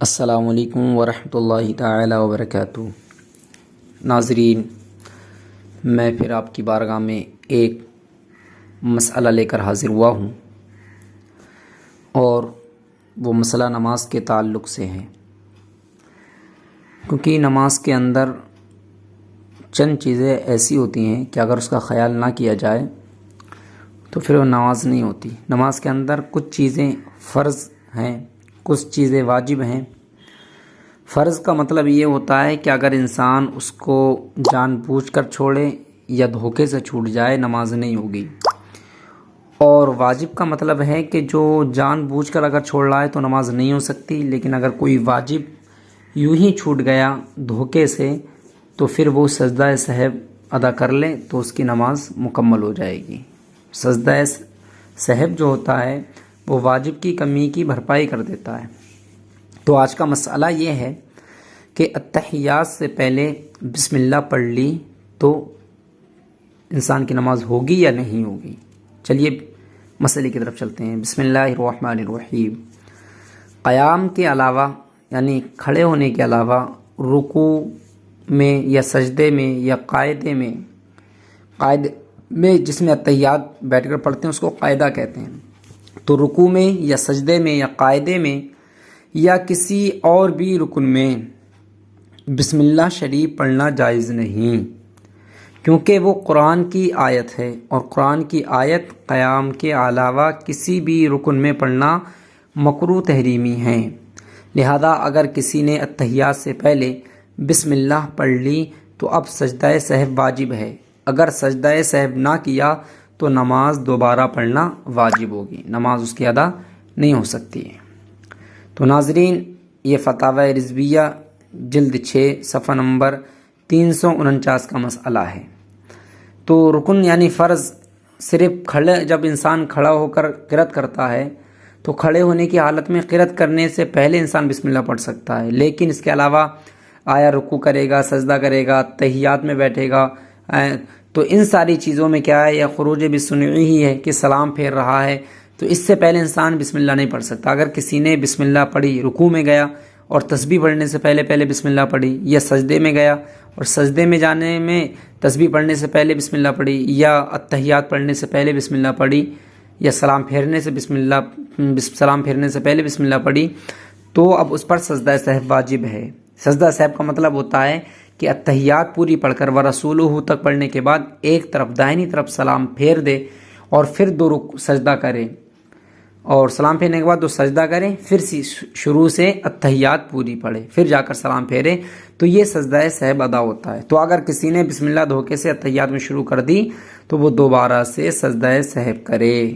السلام علیکم ورحمۃ اللہ تعالی وبرکاتہ۔ ناظرین، میں پھر آپ کی بارگاہ میں ایک مسئلہ لے کر حاضر ہوا ہوں، اور وہ مسئلہ نماز کے تعلق سے ہے، کیونکہ نماز کے اندر چند چیزیں ایسی ہوتی ہیں کہ اگر اس کا خیال نہ کیا جائے تو پھر وہ نماز نہیں ہوتی۔ نماز کے اندر کچھ چیزیں فرض ہیں، کچھ چیزیں واجب ہیں۔ فرض کا مطلب یہ ہوتا ہے کہ اگر انسان اس کو جان بوجھ کر چھوڑے یا دھوکے سے چھوٹ جائے نماز نہیں ہوگی، اور واجب کا مطلب ہے کہ جو جان بوجھ کر اگر چھوڑ رہا ہے تو نماز نہیں ہو سکتی، لیکن اگر کوئی واجب یوں ہی چھوٹ گیا دھوکے سے تو پھر وہ سجدہ سہو ادا کر لے تو اس کی نماز مکمل ہو جائے گی۔ سجدہ سہو جو ہوتا ہے وہ واجب کی کمی کی بھرپائی کر دیتا ہے۔ تو آج کا مسئلہ یہ ہے کہ اتحیات سے پہلے بسم اللہ پڑھ لی تو انسان کی نماز ہوگی یا نہیں ہوگی۔ چلیے مسئلے کی طرف چلتے ہیں۔ بسم اللہ الرحمن الرحیم۔ قیام کے علاوہ یعنی کھڑے ہونے کے علاوہ رکوع میں یا سجدے میں یا قاعدے میں جس میں اتحیات بیٹھ کر پڑھتے ہیں اس کو قاعدہ کہتے ہیں۔ تو رکوع میں یا سجدے میں یا قاعدے میں یا کسی اور بھی رکن میں بسم اللہ شریف پڑھنا جائز نہیں، کیونکہ وہ قرآن کی آیت ہے، اور قرآن کی آیت قیام کے علاوہ کسی بھی رکن میں پڑھنا مکروہ تحریمی ہے۔ لہذا اگر کسی نے اتحیات سے پہلے بسم اللہ پڑھ لی تو اب سجدہ سہو واجب ہے۔ اگر سجدہ سہو نہ کیا تو نماز دوبارہ پڑھنا واجب ہوگی، نماز اس کی ادا نہیں ہو سکتی ہے۔ تو ناظرین، یہ فتاوی رضویہ جلد 6 صفحہ نمبر 349 کا مسئلہ ہے۔ تو رکن یعنی فرض صرف جب انسان کھڑا ہو کر قرأت کرتا ہے تو کھڑے ہونے کی حالت میں قرأت کرنے سے پہلے انسان بسم اللہ پڑھ سکتا ہے، لیکن اس کے علاوہ آیا رکوع کرے گا، سجدہ کرے گا، تحیات میں بیٹھے گا، تو ان ساری چیزوں میں کیا ہے، یا خروج بسنعی ہی ہے کہ سلام پھیر رہا ہے، تو اس سے پہلے انسان بسم اللہ نہیں پڑھ سکتا۔ اگر کسی نے بسم اللہ پڑھی، رکوع میں گیا اور تسبیح پڑھنے سے پہلے بسم اللہ پڑھی، یا سجدے میں گیا اور سجدے میں جانے میں تسبیح پڑھنے سے پہلے بسم اللہ پڑھی، یا اتحیات پڑھنے سے پہلے بسم اللہ پڑھی، یا سلام پھیرنے سے پہلے بسم اللہ پڑھی، تو اب اس پر سجدہ سہو واجب ہے۔ سجدہ سہو کا مطلب ہوتا ہے کہ اتحیات پوری پڑھ کر ورسولہ تک پڑھنے کے بعد ایک طرف دائنی طرف سلام پھیر دے اور پھر سجدہ کرے، اور سلام پھیرنے کے بعد تو سجدہ کرے، پھر شروع سے اتحیات پوری پڑھے، پھر جا کر سلام پھیرے، تو یہ سجدہ سہو ادا ہوتا ہے۔ تو اگر کسی نے بسم اللہ دھوکے سے اتحیات میں شروع کر دی تو وہ دوبارہ سے سجدہ سہو کرے۔